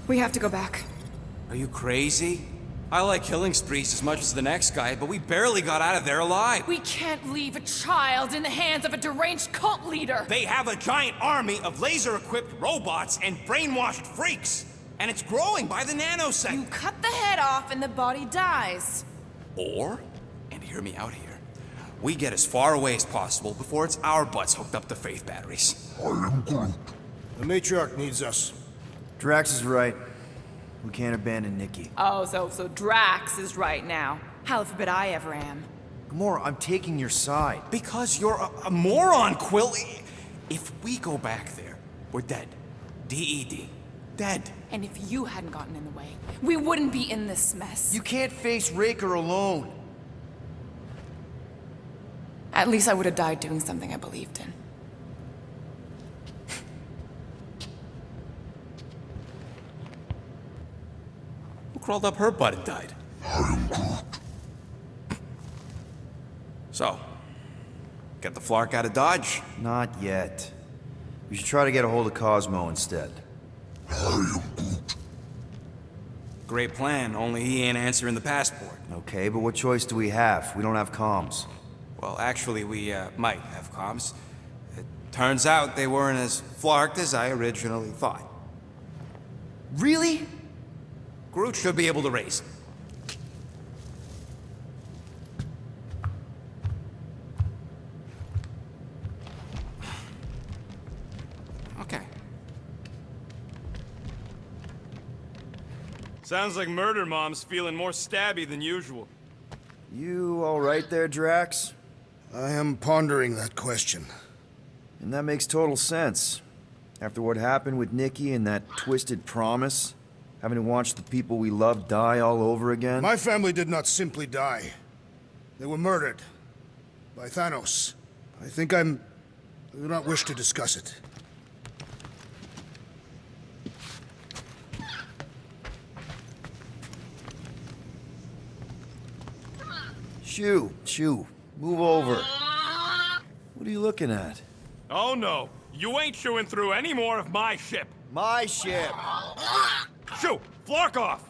We have to go back. Are you crazy? I like killing sprees as much as the next guy, but we barely got out of there alive. We can't leave a child in the hands of a deranged cult leader! They have a giant army of laser-equipped robots and brainwashed freaks. And it's growing by the nanosecond. You cut the head off and the body dies. Or, and hear me out here, we get as far away as possible before it's our butts hooked up to faith batteries. The matriarch needs us. Drax is right. We can't abandon Nikki. Oh, so Drax is right now. Hell forbid I ever am. Gamora, I'm taking your side. Because you're a moron, Quill. If we go back there, we're dead. D-E-D. Dead. And if you hadn't gotten in the way, we wouldn't be in this mess. You can't face Raker alone. At least I would have died doing something I believed in. Who crawled up her butt and died? So, get the Flark out of Dodge? Not yet. We should try to get a hold of Cosmo instead. Great plan, only he ain't answering the passport. Okay, but what choice do we have? We don't have comms. Well, actually, we might have comms. It turns out they weren't as flarked as I originally thought. Really? Groot should be able to raise them. Okay. Sounds like Murder Mom's feeling more stabby than usual. You all right there, Drax? I am pondering that question. And that makes total sense. After what happened with Nikki and that twisted promise, having to watch the people we love die all over again. My family did not simply die. They were murdered. By Thanos. I do not wish to discuss it. Shoo, move over. What are you looking at? Oh no, you ain't chewing through any more of my ship. My ship! Shoo, Flark off!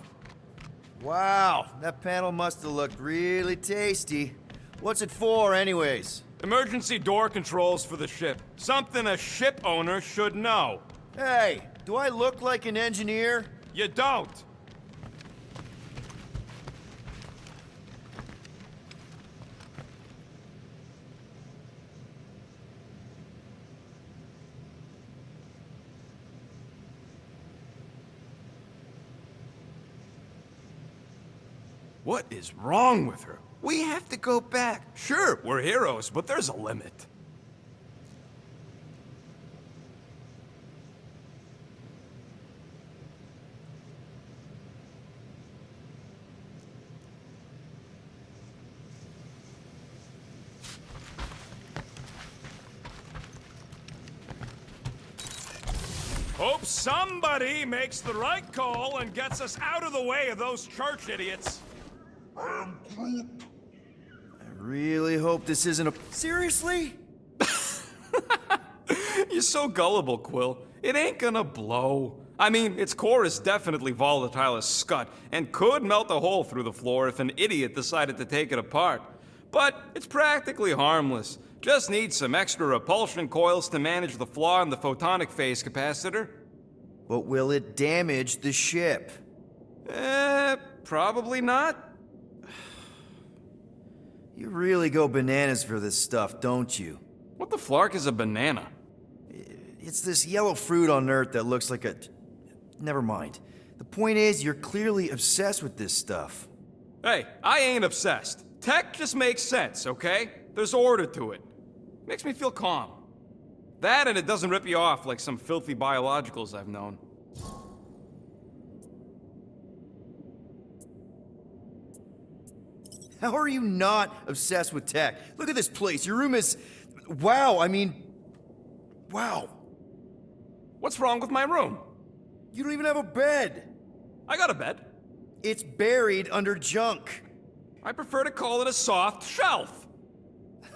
Wow, that panel must have looked really tasty. What's it for, anyways? Emergency door controls for the ship. Something a ship owner should know. Hey, do I look like an engineer? You don't. What is wrong with her? We have to go back. Sure, we're heroes, but there's a limit. Hope somebody makes the right call and gets us out of the way of those church idiots. I really hope this isn't a... Seriously? You're so gullible, Quill. It ain't gonna blow. I mean, its core is definitely volatile as scut, and could melt a hole through the floor if an idiot decided to take it apart. But it's practically harmless. Just needs some extra repulsion coils to manage the flaw in the photonic phase capacitor. But will it damage the ship? Probably not. You really go bananas for this stuff, don't you? What the flark is a banana? It's this yellow fruit on Earth that looks like a... Never mind. The point is, you're clearly obsessed with this stuff. Hey, I ain't obsessed. Tech just makes sense, okay? There's order to it. Makes me feel calm. That and it doesn't rip you off like some filthy biologicals I've known. How are you not obsessed with tech? Look at this place. Your room is... Wow, I mean... Wow. What's wrong with my room? You don't even have a bed. I got a bed. It's buried under junk. I prefer to call it a soft shelf.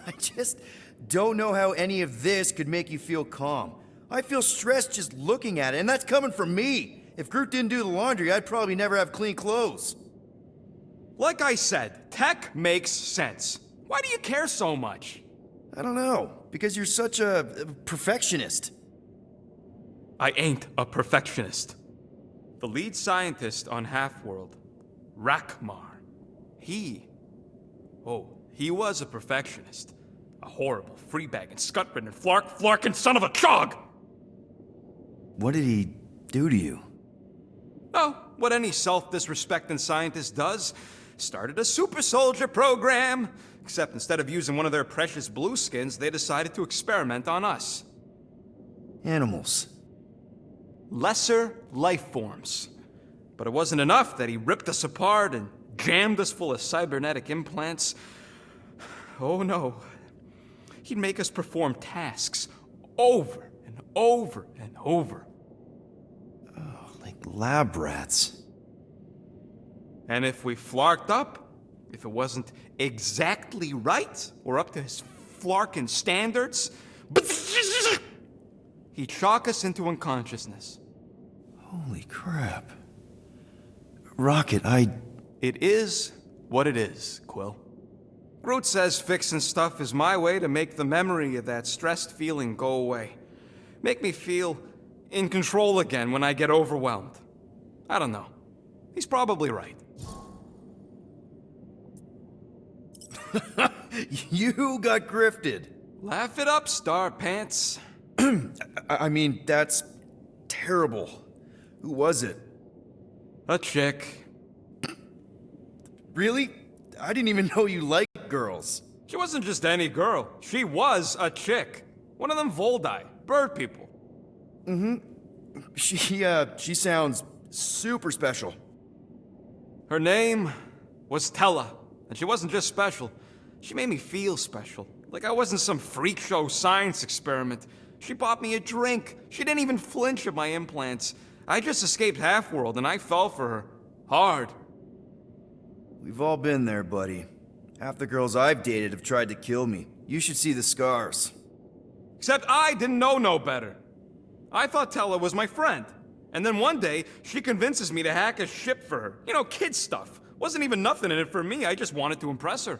I just don't know how any of this could make you feel calm. I feel stressed just looking at it, and that's coming from me. If Groot didn't do the laundry, I'd probably never have clean clothes. Like I said, tech makes sense. Why do you care so much? I don't know, because you're such a perfectionist. I ain't a perfectionist. The lead scientist on Half-World, Rakmar, he was a perfectionist. A horrible, free-bagging, scut-ridden, flarkin' son of a chog! What did he do to you? Oh, what any self-disrespecting scientist does. Started a super soldier program. Except instead of using one of their precious blueskins, they decided to experiment on us. Animals. Lesser life forms. But it wasn't enough that he ripped us apart and jammed us full of cybernetic implants. Oh no. He'd make us perform tasks over and over and over. Like lab rats. And if we flarked up, if it wasn't exactly right or up to his flarkin' standards, he'd shock us into unconsciousness. Holy crap. Rocket, It is what it is, Quill. Groot says fixing stuff is my way to make the memory of that stressed feeling go away. Make me feel in control again when I get overwhelmed. I don't know. He's probably right. You got grifted. Laugh it up, Star Pants. I mean, that's terrible. Who was it? A chick. Really? I didn't even know you liked girls. She wasn't just any girl. She was a chick. One of them Voldi, bird people. She sounds super special. Her name was Tella, and she wasn't just special. She made me feel special, like I wasn't some freak show science experiment. She bought me a drink. She didn't even flinch at my implants. I just escaped Half-World, and I fell for her. Hard. We've all been there, buddy. Half the girls I've dated have tried to kill me. You should see the scars. Except I didn't know no better. I thought Tella was my friend. And then one day, she convinces me to hack a ship for her. You know, kid stuff. Wasn't even nothing in it for me, I just wanted to impress her.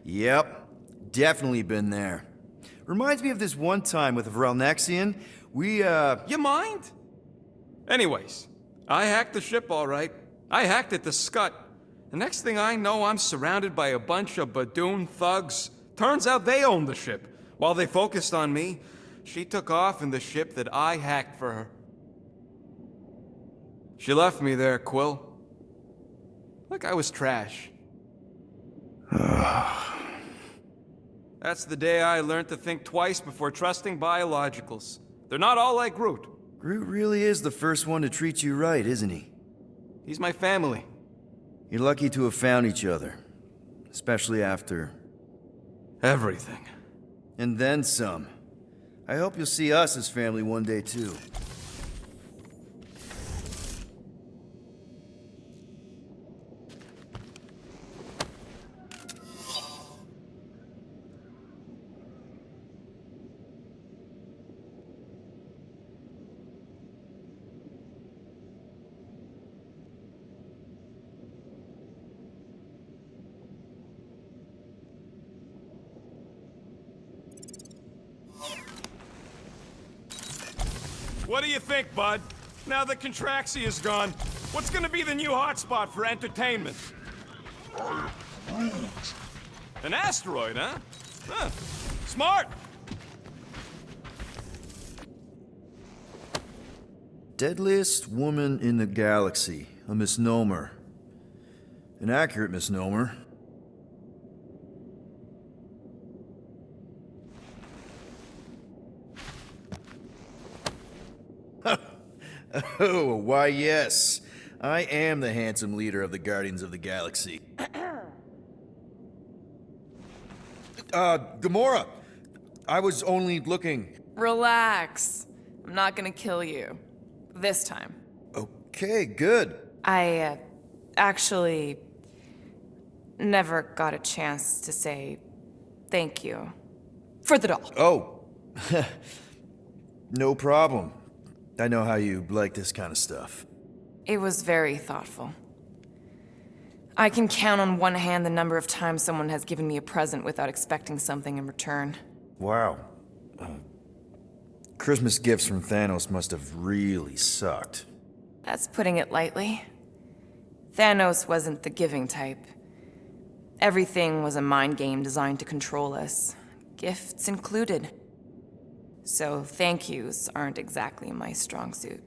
Yep, definitely been there. Reminds me of this one time with Vrelnexian. You mind? Anyways, I hacked the ship all right. I hacked it to Scut. The next thing I know, I'm surrounded by a bunch of Badoon thugs. Turns out they owned the ship. While they focused on me, she took off in the ship that I hacked for her. She left me there, Quill. Like I was trash. That's the day I learned to think twice before trusting biologicals. They're not all like Groot. Groot really is the first one to treat you right, isn't he? He's my family. You're lucky to have found each other. Especially after... Everything. And then some. I hope you'll see us as family one day, too. What do you think, bud? Now that Contraxi is gone, what's gonna be the new hotspot for entertainment? An asteroid, huh? Huh. Smart! Deadliest woman in the galaxy. A misnomer. An accurate misnomer. Oh, why yes. I am the handsome leader of the Guardians of the Galaxy. Gamora! I was only looking... Relax. I'm not gonna kill you. This time. Okay, good. I, actually never got a chance to say thank you for the doll. Oh. No problem. I know how you like this kind of stuff. It was very thoughtful. I can count on one hand the number of times someone has given me a present without expecting something in return. Wow. Christmas gifts from Thanos must have really sucked. That's putting it lightly. Thanos wasn't the giving type. Everything was a mind game designed to control us, gifts included. So thank yous aren't exactly my strong suit.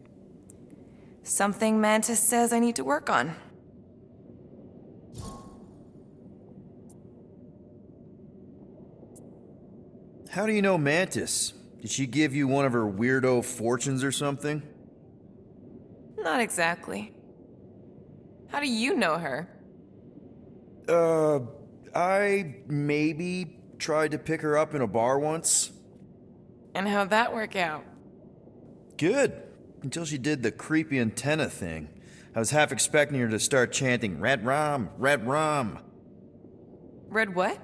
Something Mantis says I need to work on. How do you know Mantis? Did she give you one of her weirdo fortunes or something? Not exactly. How do you know her? I maybe tried to pick her up in a bar once. And how'd that work out? Good. Until she did the creepy antenna thing. I was half expecting her to start chanting, Red Rum, Red Rum. Red what?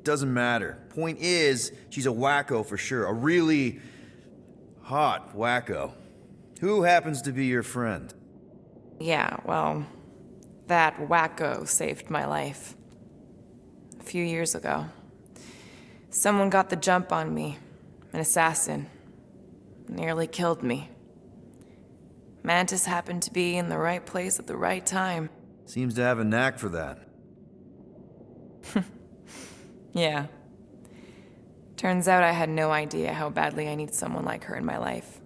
Doesn't matter. Point is, she's a wacko for sure. A really hot wacko. Who happens to be your friend? Yeah, well, that wacko saved my life. A few years ago. Someone got the jump on me. An assassin. Nearly killed me. Mantis happened to be in the right place at the right time. Seems to have a knack for that. Yeah. Turns out I had no idea how badly I need someone like her in my life.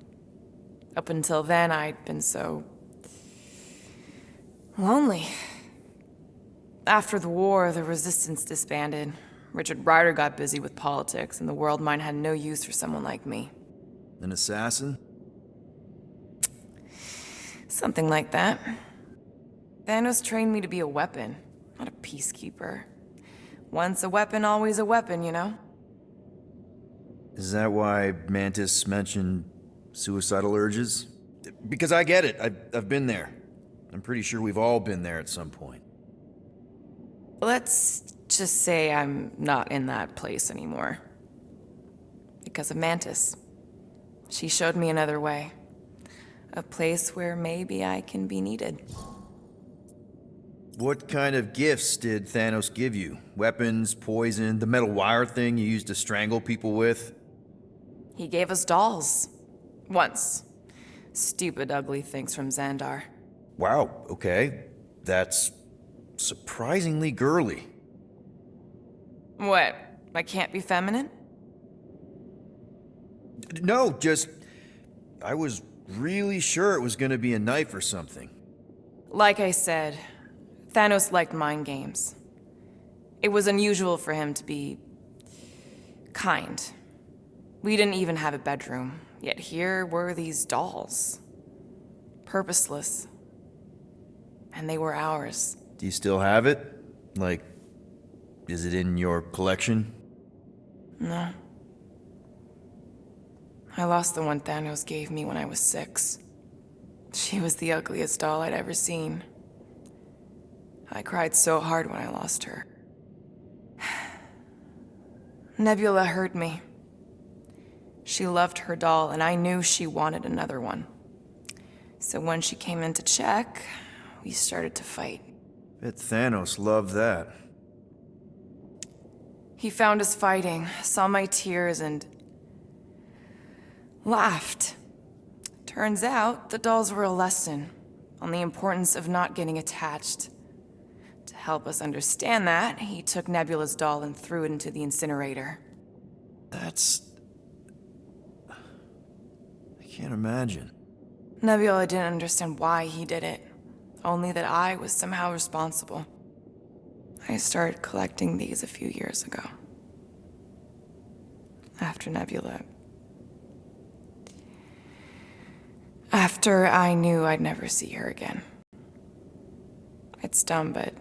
Up until then, I'd been so lonely. After the war, the resistance disbanded. Richard Ryder got busy with politics, and the world mine had no use for someone like me. An assassin? Something like that. Thanos trained me to be a weapon, not a peacekeeper. Once a weapon, always a weapon, you know? Is that why Mantis mentioned suicidal urges? Because I get it. I've been there. I'm pretty sure we've all been there at some point. Let's just say I'm not in that place anymore. Because of Mantis. She showed me another way. A place where maybe I can be needed. What kind of gifts did Thanos give you? Weapons, poison, the metal wire thing you used to strangle people with? He gave us dolls. Once. Stupid, ugly things from Xandar. Wow, okay. That's surprisingly girly. What? I can't be feminine? No, just... I was really sure it was gonna be a knife or something. Like I said, Thanos liked mind games. It was unusual for him to be kind. We didn't even have a bedroom, yet here were these dolls. Purposeless. And they were ours. Do you still have it? Like, is it in your collection? No. I lost the one Thanos gave me when I was 6. She was the ugliest doll I'd ever seen. I cried so hard when I lost her. Nebula hurt me. She loved her doll, and I knew she wanted another one. So when she came in to check, we started to fight. Bet Thanos loved that. He found us fighting, saw my tears, and laughed. Turns out, the dolls were a lesson on the importance of not getting attached. To help us understand that, he took Nebula's doll and threw it into the incinerator. That's... I can't imagine. Nebula didn't understand why he did it, only that I was somehow responsible. I started collecting these a few years ago. After Nebula. After I knew I'd never see her again. It's dumb, but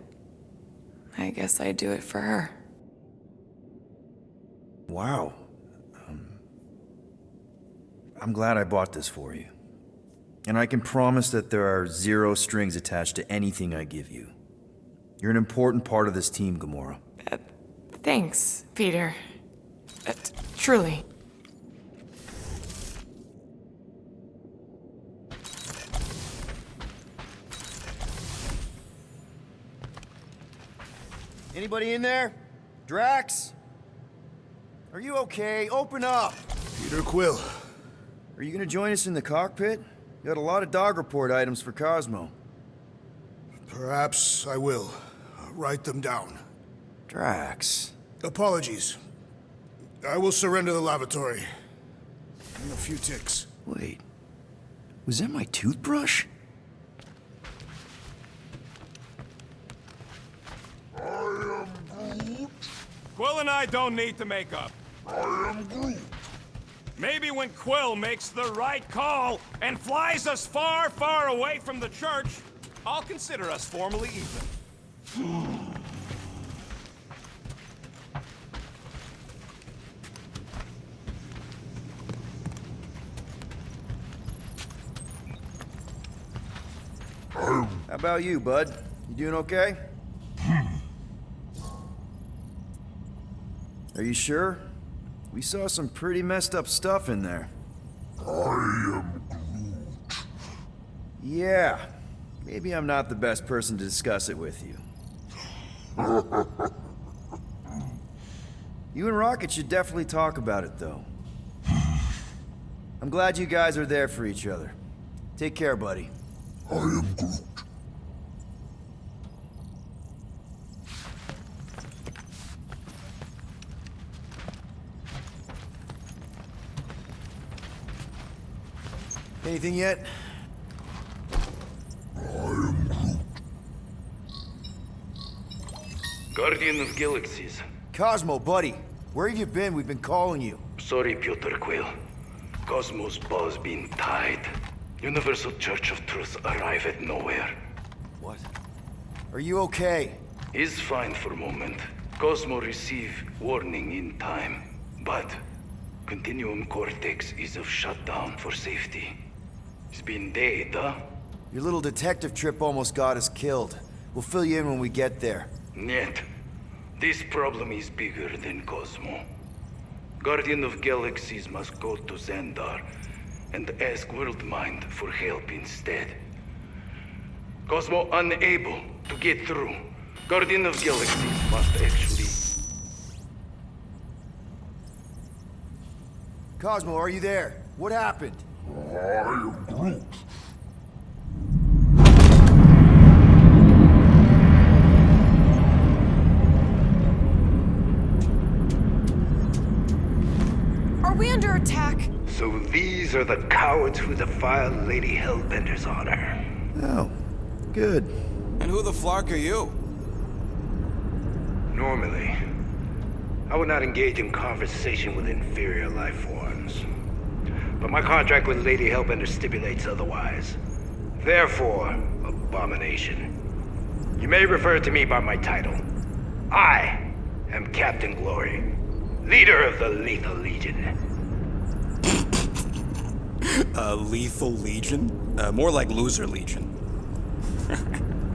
I guess I'd do it for her. Wow. I'm glad I bought this for you. And I can promise that there are 0 strings attached to anything I give you. You're an important part of this team, Gamora. Thanks, Peter. Truly. Anybody in there? Drax? Are you okay? Open up! Peter Quill. Are you gonna join us in the cockpit? You got a lot of dog report items for Cosmo. Perhaps I will. Write them down. Drax. Apologies. I will surrender the lavatory. In a few ticks. Wait. Was that my toothbrush? Quill and I don't need to make up. Maybe when Quill makes the right call and flies us far, far away from the church, I'll consider us formally even. How about you, bud? You doing okay? Are you sure? We saw some pretty messed up stuff in there. I am Groot. Yeah. Maybe I'm not the best person to discuss it with you. You and Rocket should definitely talk about it, though. I'm glad you guys are there for each other. Take care, buddy. I am Groot. Anything yet? Guardian of Galaxies. Cosmo, buddy. Where have you been? We've been calling you. Sorry, Piotr Quill. Cosmos ball's been tied. Universal Church of Truth arrive at nowhere. What? Are you okay? Is fine for a moment. Cosmo receive warning in time. But Continuum Cortex is of shutdown for safety. It's been dead, huh? Your little detective trip almost got us killed. We'll fill you in when we get there. Нет. This problem is bigger than Cosmo. Guardian of Galaxies must go to Xandar and ask Worldmind for help instead. Cosmo unable to get through. Guardian of Galaxies must actually... Cosmo, are you there? What happened? I am Groot. Are we under attack? So these are the cowards who defile Lady Hellbender's honor. Oh, good. And who the flark are you? Normally, I would not engage in conversation with inferior life forms. But my contract with Lady Hellbender stipulates otherwise. Therefore, abomination. You may refer to me by my title. I am Captain Glory, leader of the Lethal Legion. Lethal Legion? More like Loser Legion.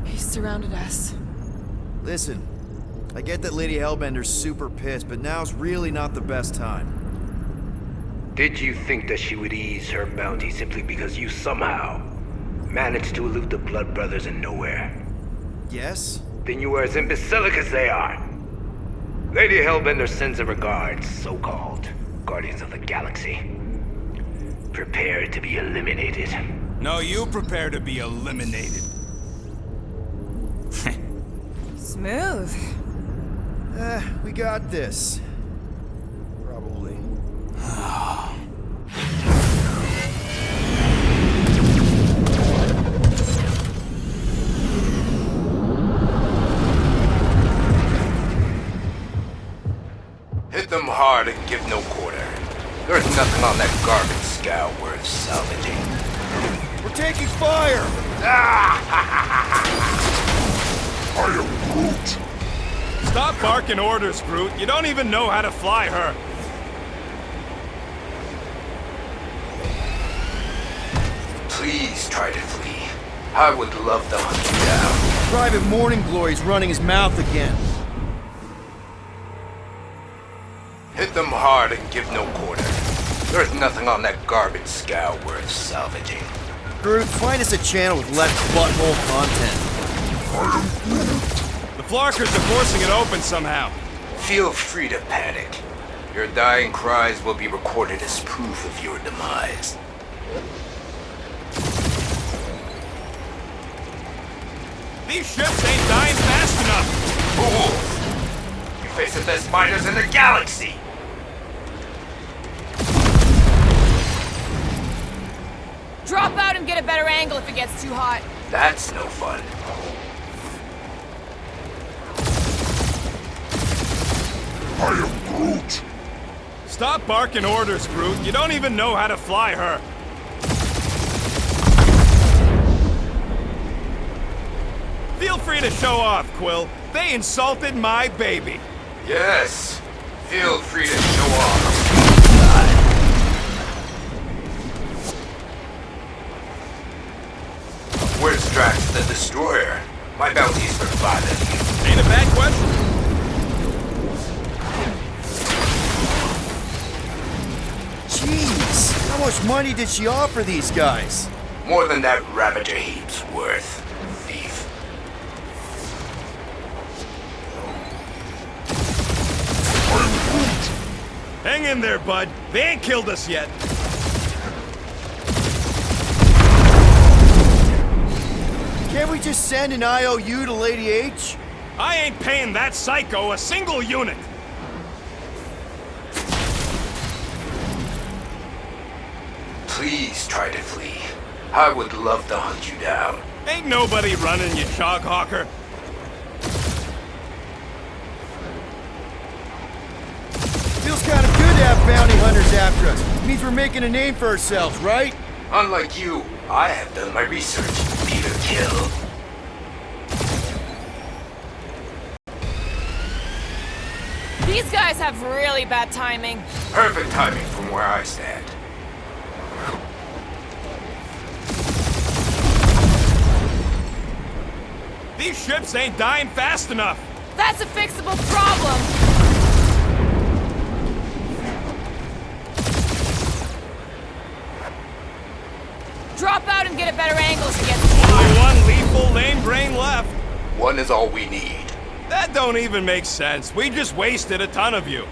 He surrounded us. Listen, I get that Lady Hellbender's super pissed, but now's really not the best time. Did you think that she would ease her bounty simply because you somehow managed to elude the Blood Brothers in nowhere? Yes? Then you are as imbecilic as they are. Lady Hellbender sends her regards, so-called Guardians of the Galaxy. Prepare to be eliminated. No, you prepare to be eliminated. Smooth. We got this. Probably. Hit them hard and give no quarter. There's nothing on that garbage scow worth salvaging. We're taking fire! I am Groot. Stop barking orders, Groot. You don't even know how to fly her. Please try to flee. I would love to hunt you down. Private Morning Glory's running his mouth again. Hit them hard and give no quarter. There's nothing on that garbage scow worth salvaging. Groot, find us a channel with less butthole content. The Flarkers are forcing it open somehow. Feel free to panic. Your dying cries will be recorded as proof of your demise. These ships ain't dying fast enough. Fools! You face the best fighters in the galaxy! Drop out and get a better angle if it gets too hot. That's no fun. I am Groot. Stop barking orders, Groot. You don't even know how to fly her. Feel free to show off, Quill. They insulted my baby. Yes. Feel free to show off. Where's Drax the Destroyer? My bounty's for 5 of you. Ain't a bad question. Jeez, how much money did she offer these guys? More than that Ravager heap's worth, thief. Hang in there, bud. They ain't killed us yet. Can't we just send an IOU to Lady H? I ain't paying that psycho a single unit. Please try to flee. I would love to hunt you down. Ain't nobody running, you chog hawker. Feels kind of good to have bounty hunters after us. Means we're making a name for ourselves, right? Unlike you, I have done my research. Peter Kill. These guys have really bad timing. Perfect timing from where I stand. These ships ain't dying fast enough. That's a fixable problem. Drop out and get a better angle if it gets too hot. Only one lethal lame brain left. One is all we need. That don't even make sense. We just wasted a ton of you.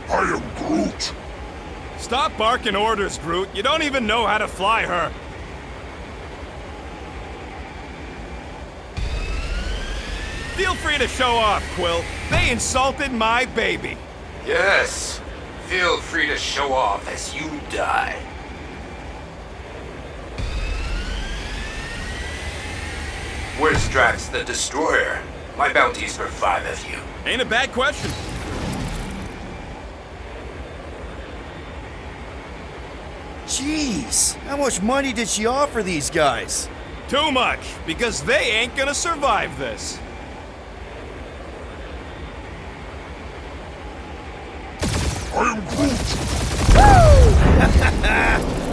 I am Groot. Stop barking orders, Groot. You don't even know how to fly her. Feel free to show off, Quill. They insulted my baby. Yes. Feel free to show off as you die. Where's Drax the Destroyer? My bounty's for 5 of you. Ain't a bad question. Jeez, how much money did she offer these guys? Too much, because they ain't gonna survive this. I am Groot.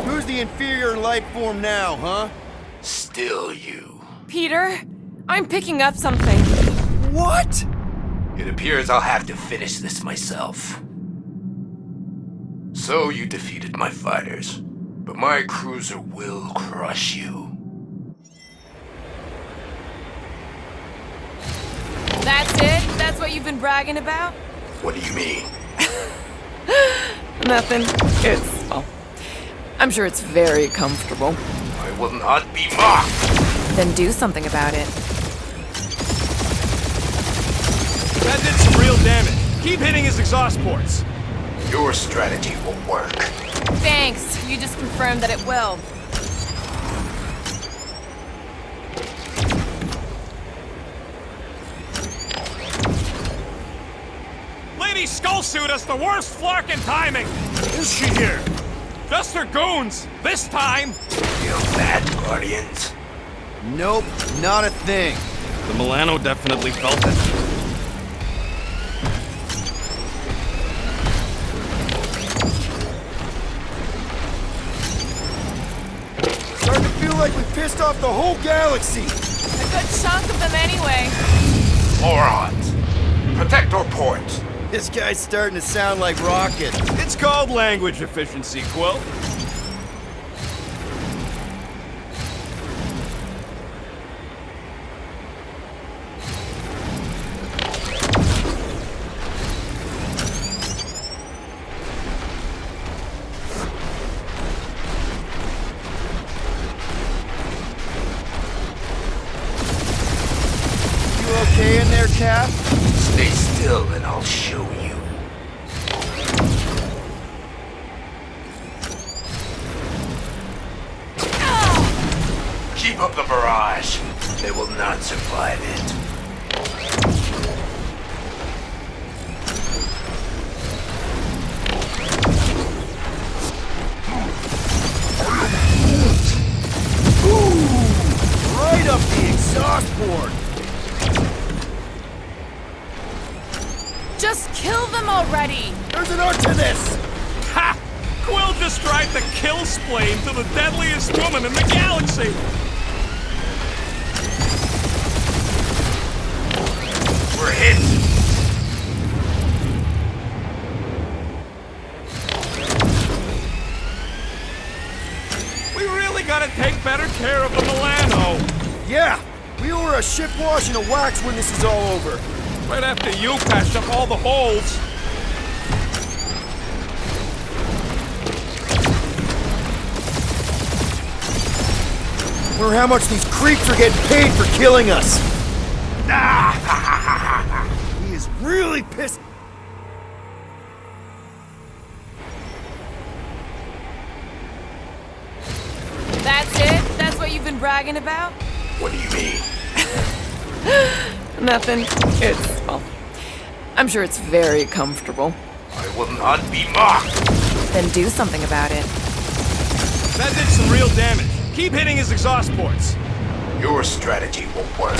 Who's the inferior life form now, huh? Still you. Peter, I'm picking up something. What? It appears I'll have to finish this myself. So you defeated my fighters, but my cruiser will crush you. That's it? That's what you've been bragging about? What do you mean? Nothing. It's, well, I'm sure it's very comfortable. I will not be mocked! Then do something about it. That did some real damage. Keep hitting his exhaust ports. Your strategy will work. Thanks. You just confirmed that it will. Lady Skullsuit has the worst flarkin' timing. Is she here? Just her goons. This time. Feel that, Guardians? Nope, not a thing. The Milano definitely felt it. Starting to feel like we pissed off the whole galaxy. A good chunk of them anyway. Morons! Protect our port! This guy's starting to sound like Rocket. It's called language efficiency, Quill. They will not survive it. Right up the exhaust port! Just kill them already! There's an art to this! Ha! Quill just tried to kill Splane to the deadliest woman in the galaxy! We're hit! We really gotta take better care of the Milano! Yeah! We owe her a ship wash and a wax when this is all over. Right after you patched up all the holes! Wonder how much these creeps are getting paid for killing us. He is really pissed. That's it? That's what you've been bragging about? What do you mean? Nothing. It's, well, I'm sure it's very comfortable. I will not be mocked! Then do something about it. That did some real damage. Keep hitting his exhaust ports. Your strategy won't work.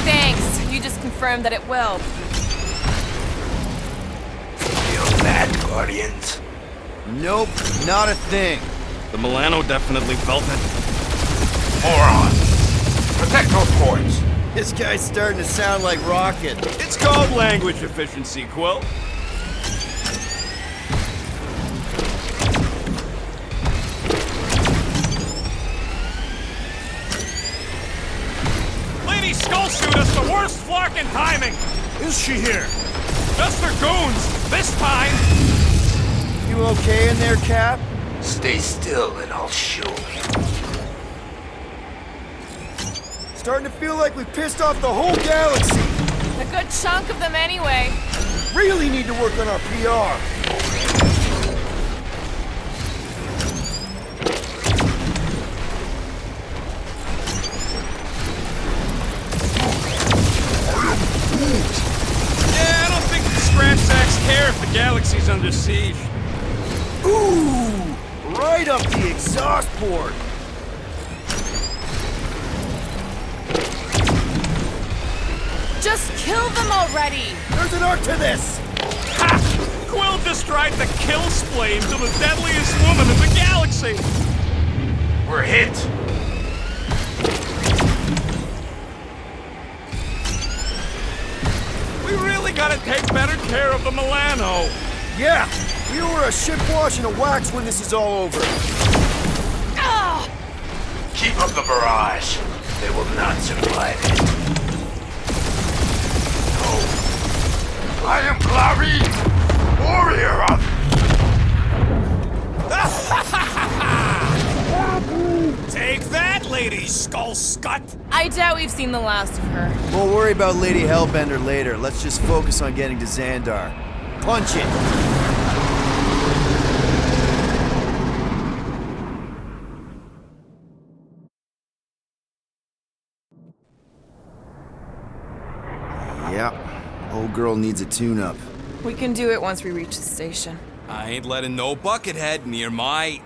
Thanks. You just confirmed that it will. Feel that, Guardians? Nope, not a thing. The Milano definitely felt it. Morons! Protect those ports! This guy's starting to sound like Rocket. It's called language efficiency, Quill. Lady Skull shoot us the worst flark in timing! Is she here? Just her goons! This time! You okay in there, Cap? Stay still and I'll show you. Starting to feel like we pissed off the whole galaxy. A good chunk of them anyway. Really need to work on our PR. Yeah, I don't think the scratch sacks care if the galaxy's under siege. Ooh! Right up the exhaust port. Just kill them already! There's an art to this. Ha! Quill just tried to kill Splane to the deadliest woman in the galaxy! We're hit! We really gotta take better care of the Milano! Yeah! We owe her a ship wash and a wax when this is all over. Ah! Keep up the barrage. They will not survive it. No. I am Clary, warrior of... Take that, Lady Skull Scut! I doubt we've seen the last of her. We'll worry about Lady Hellbender later. Let's just focus on getting to Xandar. Punch it! Yeah, old girl needs a tune-up. We can do it once we reach the station. I ain't letting no buckethead near my...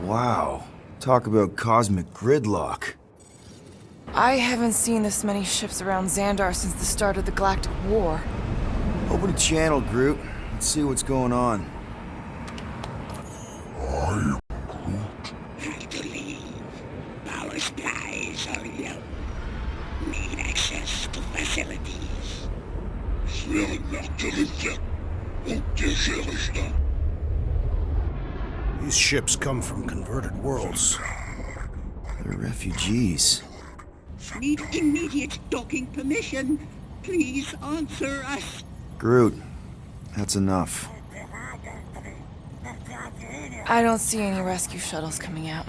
Wow. Talk about cosmic gridlock. I haven't seen this many ships around Xandar since the start of the Galactic War. Open a channel, Groot. Let's see what's going on. Have to leave. Power supplies are low. Need access to facilities. These ships come from converted worlds. They're refugees. Need immediate docking permission. Please answer us. Groot, that's enough. I don't see any rescue shuttles coming out.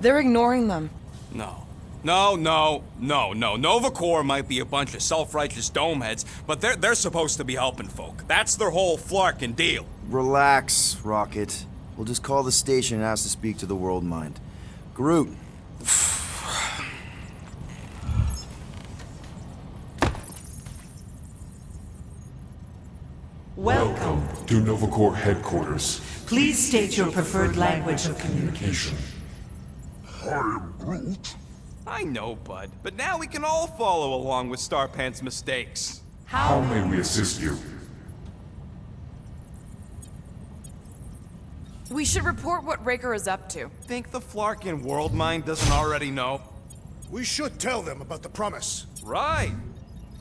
They're ignoring them. No. Nova Corps might be a bunch of self-righteous domeheads, but they're supposed to be helping folk. That's their whole flarkin' deal. Relax, Rocket. We'll just call the station and ask to speak to the World Mind. Groot. Welcome to Novacore headquarters. Please state your preferred language of communication. I am Groot. I know, bud, but now we can all follow along with Starpant's mistakes. How may we assist you? We should report what Raker is up to. Think the Flarkin world mind doesn't already know? We should tell them about the promise. Right.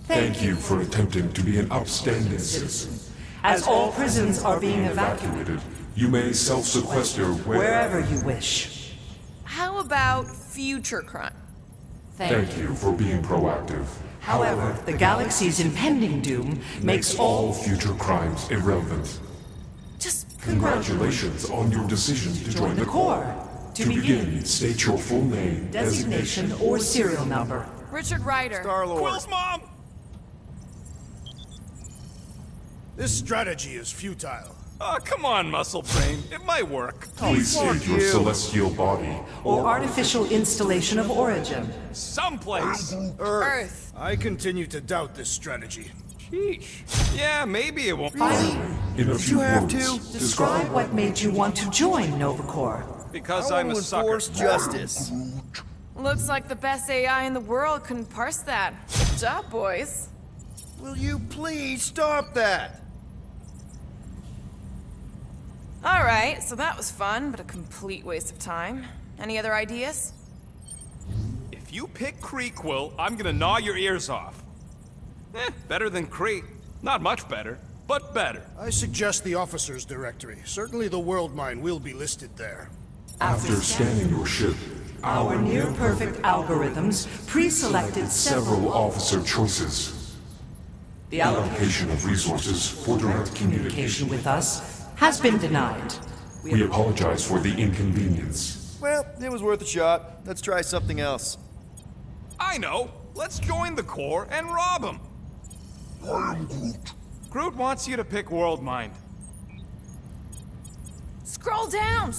Thank you for attempting to be an upstanding citizen. As all prisons are being evacuated, You may self-sequester wherever you wish. How about future crime? Thank you for being proactive. However, the galaxy's impending doom makes all future crimes irrelevant. Just Congratulations on your decision to join the Corps. To begin, state your full name, designation, or serial number. Richard Ryder. Star-Lord. Quill's mom! This strategy is futile. Oh, come on, Muscle Brain. It might work. Please state your celestial body. Or artificial installation of origin. Someplace. Earth. I continue to doubt this strategy. Sheesh. Yeah, maybe it won't. Finally, In a few have words, to? describe what made you want to join Novacore. Because I I'm a want to sucker. enforce justice. Looks like the best AI in the world couldn't parse that. Good job, boys. Will you please stop that? Alright, so that was fun, but a complete waste of time. Any other ideas? If you pick Kree, Quill, I'm gonna gnaw your ears off. Better than Kree. Not much better, but better. I suggest the officers' directory. Certainly the world mine will be listed there. after scanning your ship, Our near-perfect algorithms pre-selected several officer choices. The Allocation of resources for direct communication communication. with us has been denied. We apologize for the inconvenience. Well, it was worth a shot. Let's try something else. I know. Let's join the Corps and rob him. I am Groot. Groot wants you to pick World Mind. Scroll down!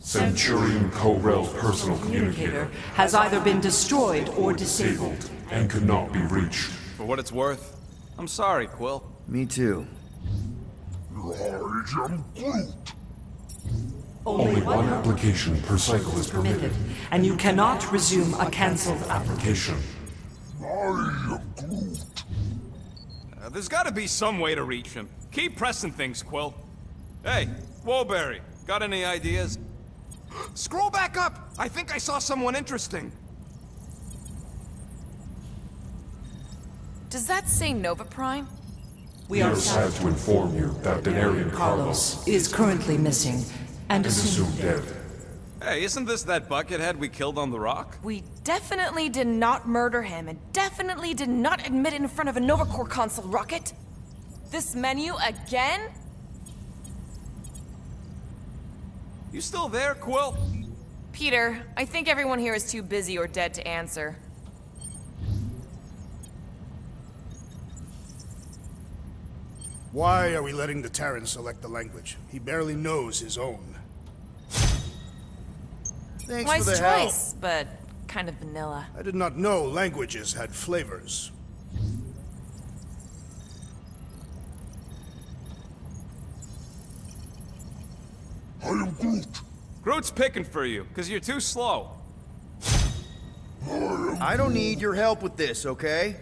Centurion Co-Rel's personal Communicator communicator has either been destroyed or disabled. disabled and could not be reached. For what it's worth, I'm sorry, Quill. Me too. I am Groot. Only one application per cycle is permitted. And you cannot resume a cancelled application. I am Groot. There's gotta be some way to reach him. Keep pressing things, Quill. Hey, Woolberry, got any ideas? Scroll back up! I think I saw someone interesting. Does that say Nova Prime? We We are are sad to inform you that Denarian Carlos Carlos is currently missing and is assumed assumed dead. Hey, isn't this that buckethead we killed on the rock? We definitely did not murder him and definitely did not admit it in front of a Novacore console, Rocket. This menu again? You still there, Quill? Peter, I think everyone here is too busy or dead to answer. Why are we letting the Terran select the language? He barely knows his own. Thanks Wise for the help. choice, but kind of vanilla. I did not know languages had flavors. I am Groot. Groot's picking for you, because you're too slow. I don't need your help with this, okay?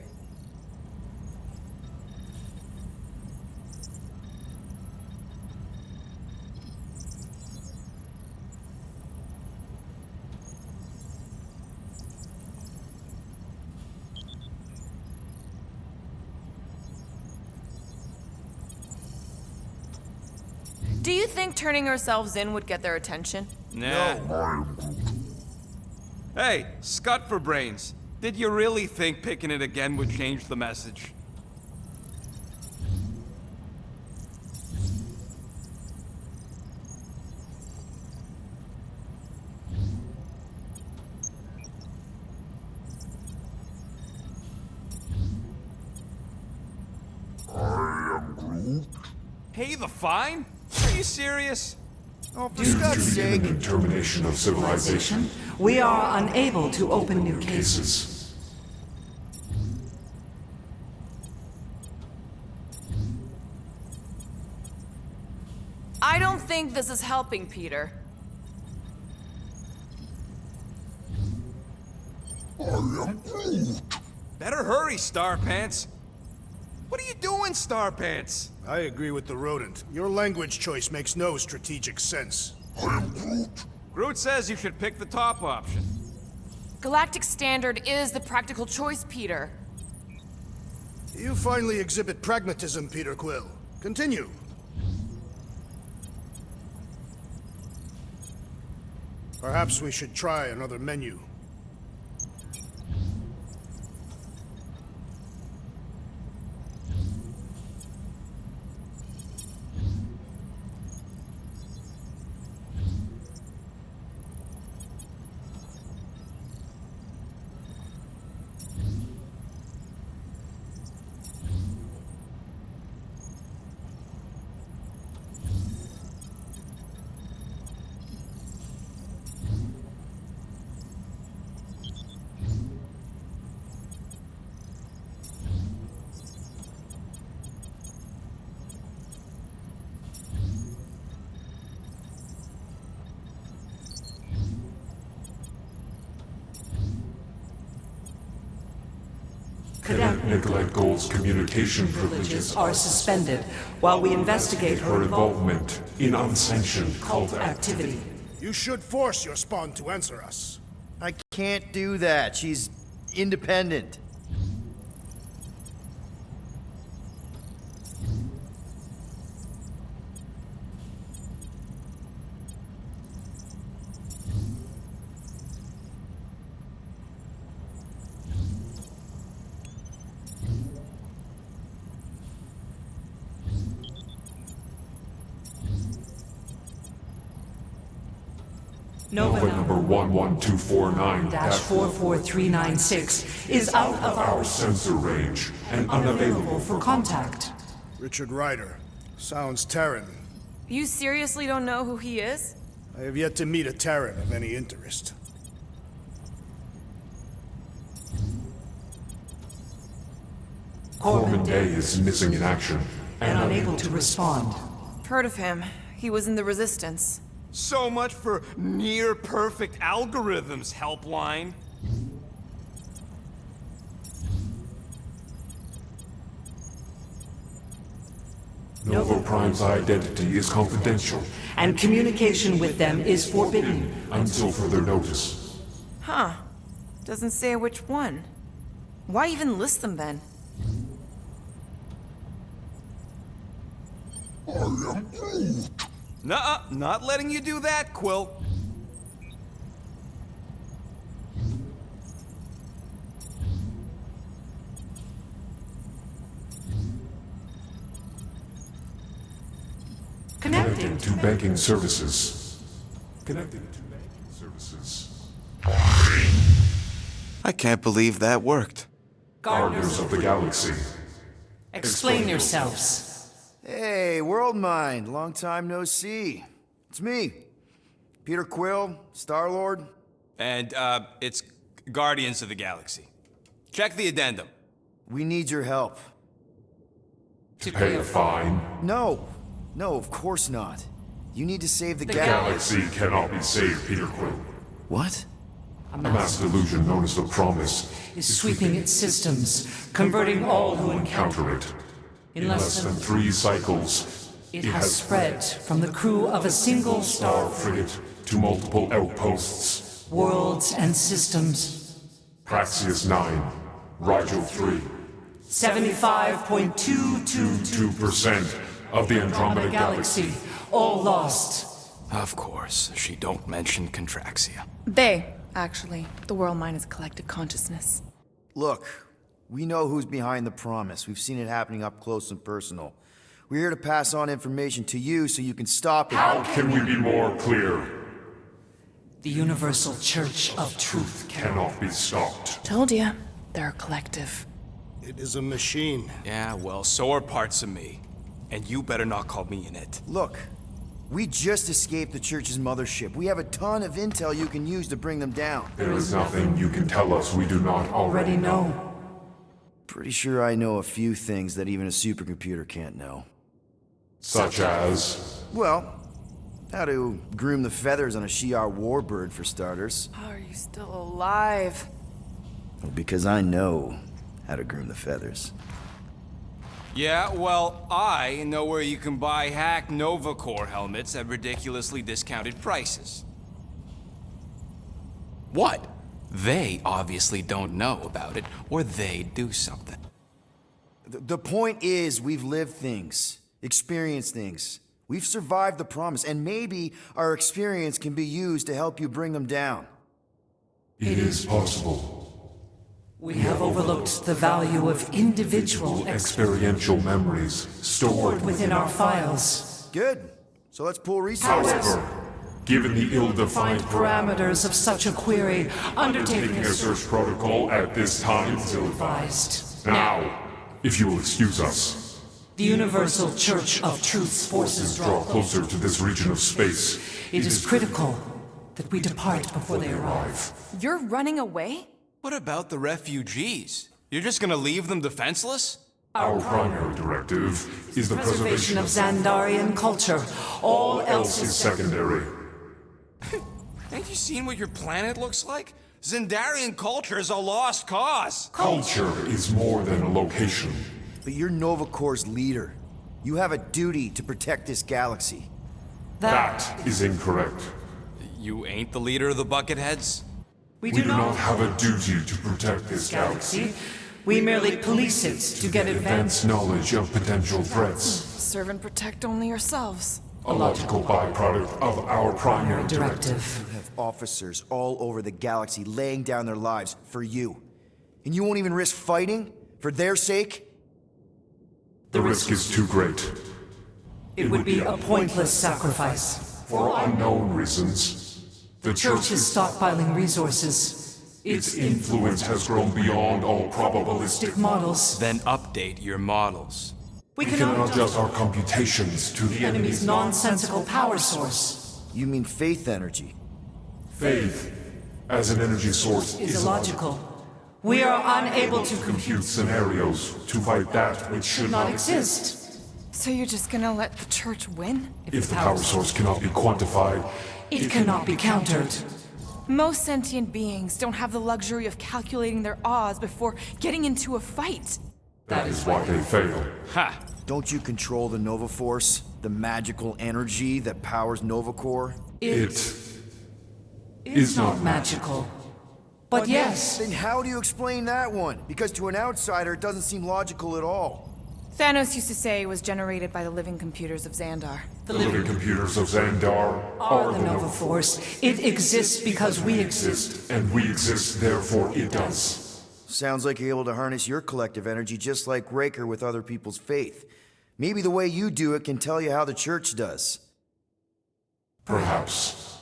Do you think turning ourselves in would get their attention? Nah. I am Groot. Hey, Scut for brains. Did you really think picking it again would change the message? I am Groot. Pay the fine? Are you serious? Oh, for Due to Scott's the sake. imminent termination of civilization, we are unable to open new cases. cases. I don't think this is helping, Peter. I am Groot. Better hurry, Starpants. What are you doing, Starpants? I agree with the rodent. Your language choice makes no strategic sense. I am Groot. Groot says you should pick the top option. Galactic Standard is the practical choice, Peter. You finally exhibit pragmatism, Peter Quill. Continue. Perhaps we should try another menu. Cadet Nicolette Gold's communication privileges Are suspended while we investigate her involvement in unsanctioned cult activity. You should force your spawn to answer us. I can't do that. She's independent. Nova number 11249-44396 is out of our sensor range and unavailable for contact. Richard Ryder. Sounds Terran. You seriously don't know who he is? I have yet to meet a Terran of any interest. Corbin Day is missing in action and unable to respond. Heard of him. He was in the Resistance. So much for near-perfect algorithms, Helpline. Nova Prime's identity is confidential And communication with them is forbidden. until further notice. Huh. Doesn't say which one. Why even list them then? I am Groot. Nuh-uh, not letting you do that, Quill. Connecting to banking services. Connecting to banking services. I can't believe that worked. Gardeners of the Galaxy. Explain yourselves. Hey, World Mind. Long time no see. It's me. Peter Quill, Star-Lord. And, it's Guardians of the Galaxy. Check the addendum. We need your help. To pay a fine. No. No, of course not. You need to save the The galaxy. galaxy cannot be saved, Peter Quill. What? A mass delusion known as the Promise Is sweeping its systems, converting all who encounter it. In less than 3 cycles, it has spread from the crew of a single star frigate to multiple outposts. worlds and systems. Praxius 9, Rigel 3. 75.222% of the Andromeda Galaxy, all lost. Of course, she don't mention Contraxia. They, actually. The world mind is a collective consciousness. Look, we know who's behind the Promise. We've seen it happening up close and personal. We're here to pass on information to you so you can stop it. How can we be more clear? The Universal Church of Truth cannot be stopped. Told ya. They're a collective. It is a machine. Yeah, well, so are parts of me. And you better not call me in it. Look, we just escaped the Church's mothership. We have a ton of intel you can use to bring them down. There is nothing you can tell us we do not already know. Pretty sure I know a few things that even a supercomputer can't know. Such as? Well, how to groom the feathers on a Shi'ar warbird, for starters. How are you still alive? Well, because I know how to groom the feathers. Yeah, well, I know where you can buy hack Nova Corps helmets at ridiculously discounted prices. What? They obviously don't know about it, or they do something. The point is, we've lived things, experienced things. We've survived the promise, and maybe our experience can be used to help you bring them down. It is possible. We have overlooked the value of individual Experiential memories stored within our files. Good. So let's pool resources. However, given the ill-defined Parameters of such a query, undertaking undertaking a search protocol at this time is ill-advised. Now, if you will excuse us, the Universal Church of Truth's forces draw closer to this region of space. It is critical that we depart before they arrive. You're running away? What about the refugees? You're just gonna leave them defenseless? Our primary directive is the preservation of Xandarian culture. All else is secondary. Ain't you seen what your planet looks like? Xandarian culture is a lost cause. Culture is more than a location. But you're Nova Corps' leader. You have a duty to protect this galaxy. That is incorrect. You ain't the leader of the Bucketheads? We do not have a duty to protect this galaxy. We merely police it to get Advanced knowledge of potential threats. Serve and protect only yourselves. A logical byproduct of our primary directive. You have officers all over the galaxy laying down their lives for you. And you won't even risk fighting? For their sake? The risk is too great. It would be a pointless sacrifice. For unknown reasons. The Church is stockpiling resources. Its influence has grown beyond all probabilistic models. Then update your models. We cannot adjust our computations to the enemy's nonsensical power source. You mean faith energy? Faith, as an energy source, is illogical. We are unable to compute scenarios to fight that which should not exist. So you're just gonna let the Church win? If the power source cannot be quantified, it cannot be countered. Most sentient beings don't have the luxury of calculating their odds before getting into a fight. That is why they fail. Ha! Don't you control the Nova Force? The magical energy that powers Nova Corps? It is not magical. But yes. Then how do you explain that one? Because to an outsider, it doesn't seem logical at all. Thanos used to say it was generated by the living computers of Xandar. The living computers of Xandar are the Nova Force. It exists because we exist. And we exist, therefore it does. Sounds like you're able to harness your collective energy just like Raker with other people's faith. Maybe the way you do it can tell you how the Church does. Perhaps.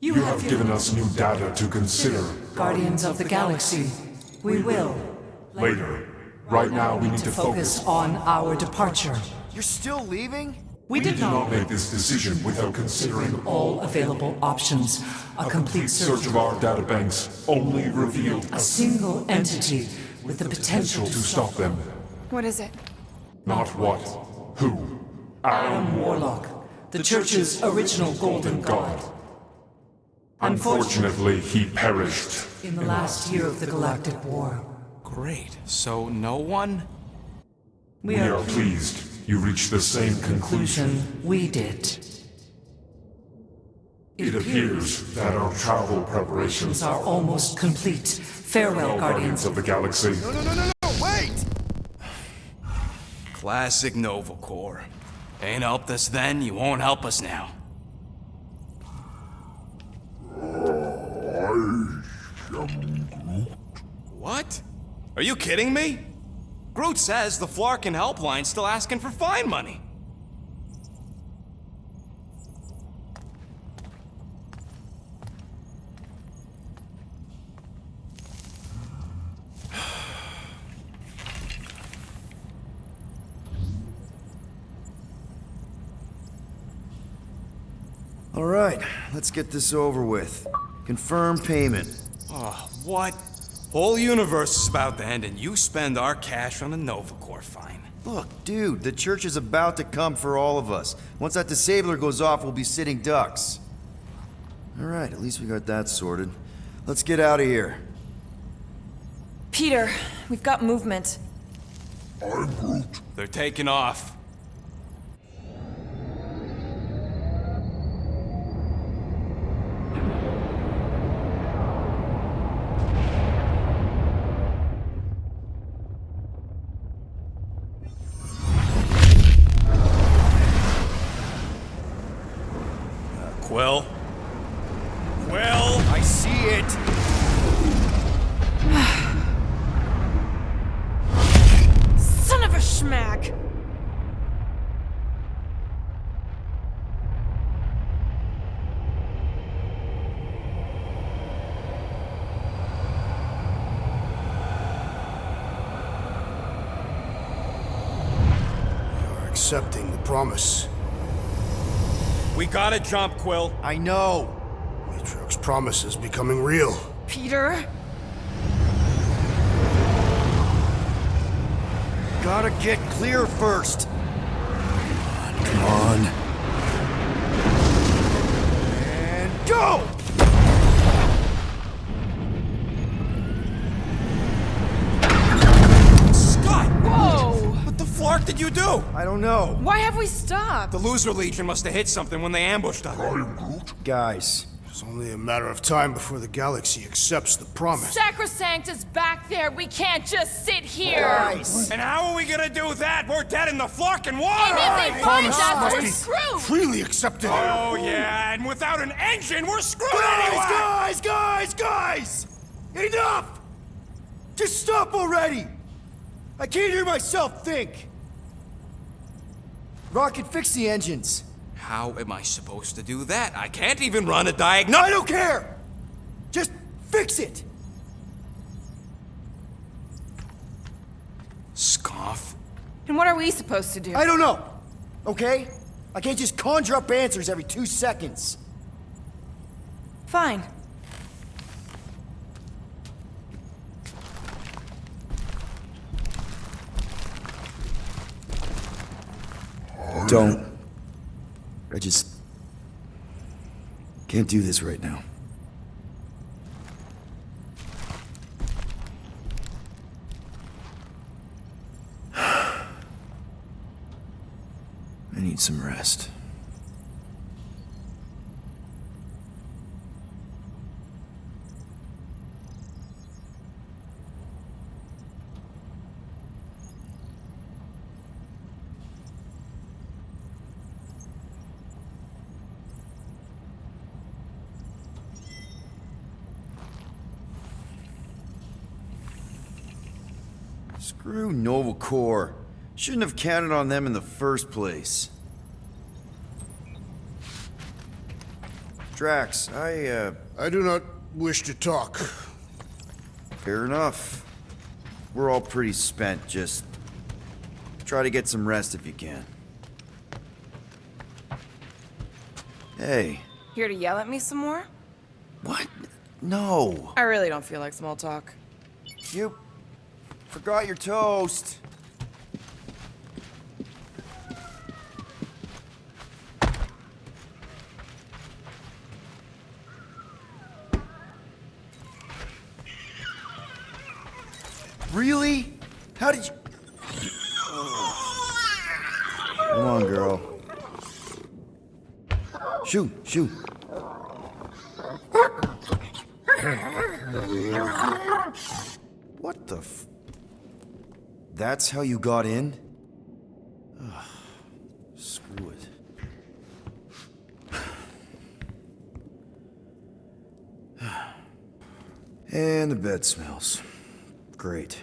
You have given us new data to consider. Guardians of the Galaxy. We will. Later. Right now, we need to focus on our departure. You're still leaving? We did not make this decision without considering all available options. A complete search of our databanks only revealed a single entity with the potential to stop them. What is it? Not what. Who. Adam Warlock, the Church's original Golden God. Unfortunately, he perished in the last year of the Galactic War. Great. So no one? We are pleased you reached the same conclusion we did. It appears that our travel preparations are almost complete. Farewell, Guardians of the Galaxy. No, wait! Classic Nova Corps. Ain't helped us then, you won't help us now. What? Are you kidding me? Groot says the Flarkin helpline's still asking for fine money. All right, let's get this over with. Confirm payment. Oh, what? Whole universe is about to end and you spend our cash on a Nova Corps fine. Look, dude, the church is about to come for all of us. Once that disabler goes off, we'll be sitting ducks. Alright, at least we got that sorted. Let's get out of here. Peter, we've got movement. I'm Groot. They're taking off. Quill? Quill? I see it! Son of a schmack! You're accepting the promise. We gotta jump, Quill. I know. Matriarch's promise is becoming real. Peter? Gotta get clear first. Come on. And go! Scott! Whoa! What the flark did you do? I don't know. Why have we stopped? The Loser Legion must have hit something when they ambushed us. Guys. It's only a matter of time before the galaxy accepts the promise. Sacrosanct is back there. We can't just sit here. Guys. And how are we gonna do that? We're dead in the flarkin' water! And if they find us, must we're be screwed. freely accepted. Oh yeah, and without an engine, we're screwed anyway! Guys! Enough! Just stop already! I can't hear myself think! Rocket, fix the engines. How am I supposed to do that? I can't even run a diagnose. I don't care! Just fix it! Scoff. And what are we supposed to do? I don't know, okay? I can't just conjure up answers every 2 seconds. Fine. Don't. I just can't do this right now. I need some rest. Screw Nova Corps. Shouldn't have counted on them in the first place. Drax, I do not wish to talk. Fair enough. We're all pretty spent, just try to get some rest if you can. Hey. Here to yell at me some more? What? No. I really don't feel like small talk. You forgot your toast. Really? How did you... Come on, girl. Shoot, shoot. What the f... That's how you got in? Ugh, screw it. And the bed smells. Great.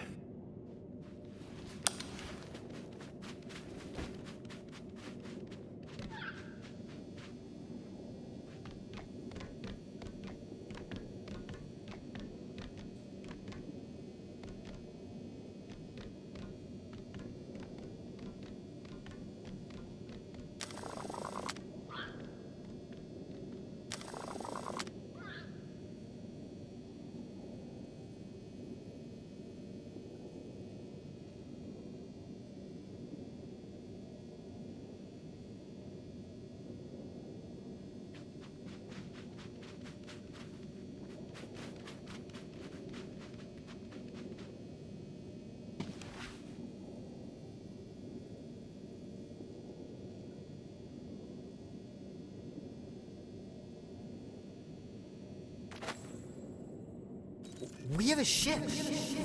We have a ship.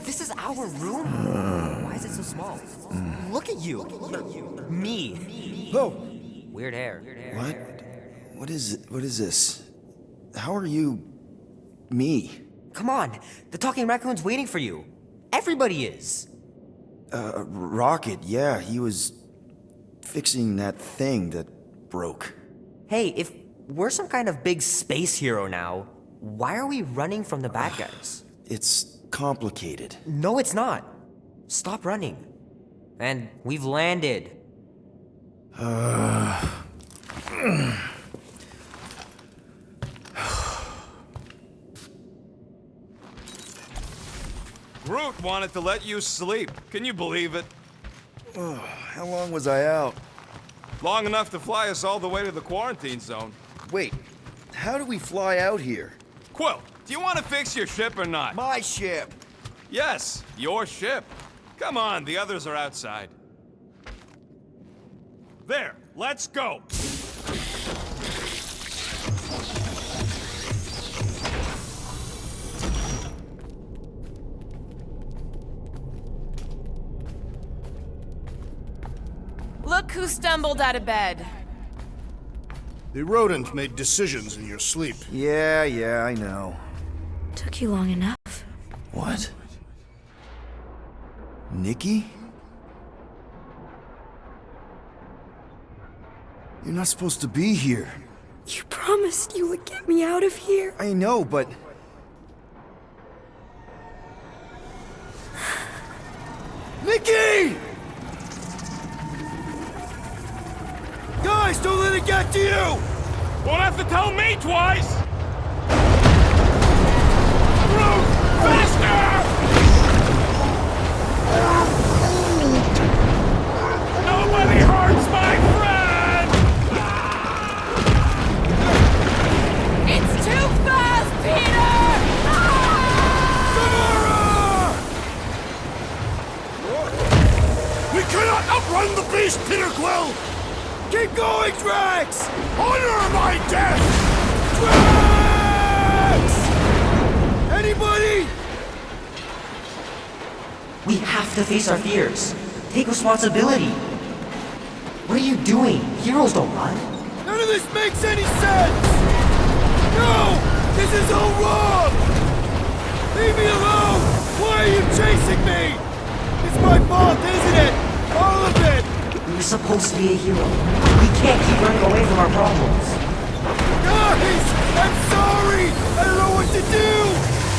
This is our room. Why is it so small? Look at you. Me. Oh! Weird hair. What? What is it? What is this? How are you... me? Come on. The talking raccoon's waiting for you. Everybody is. Rocket, yeah, he was fixing that thing that broke. Hey, if we're some kind of big space hero now, why are we running from the bad guys? It's complicated. No, it's not. Stop running. And we've landed. Groot wanted to let you sleep. Can you believe it? How long was I out? Long enough to fly us all the way to the quarantine zone. Wait, how do we fly out here? Quill, do you want to fix your ship or not? My ship! Yes, your ship. Come on, the others are outside. There, let's go. Look who stumbled out of bed. The rodent made decisions in your sleep. Yeah, I know. Took you long enough. What? Nikki? You're not supposed to be here. You promised you would get me out of here. I know, but... Nikki! Guys, don't let it get to you! Won't have to tell me twice! Groot, faster! Nobody hurts my friend! It's too fast, Peter! We cannot outrun the beast, Peter Quill! Keep going, Drax! Honor my death! Drax! Anybody? We have to face our fears. Take responsibility. What are you doing? Heroes don't run. None of this makes any sense! No! This is all wrong! Leave me alone! Why are you chasing me? It's my fault, isn't it? All of it! We're supposed to be a hero. We can't keep running away from our problems. Guys! I'm sorry! I don't know what to do!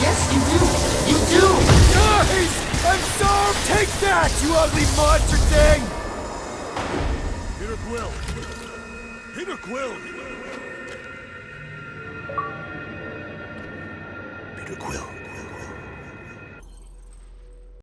Yes, you do! You do! Guys! I'm sorry! Take that, you ugly monster thing! Peter Quill! Peter Quill! Peter Quill.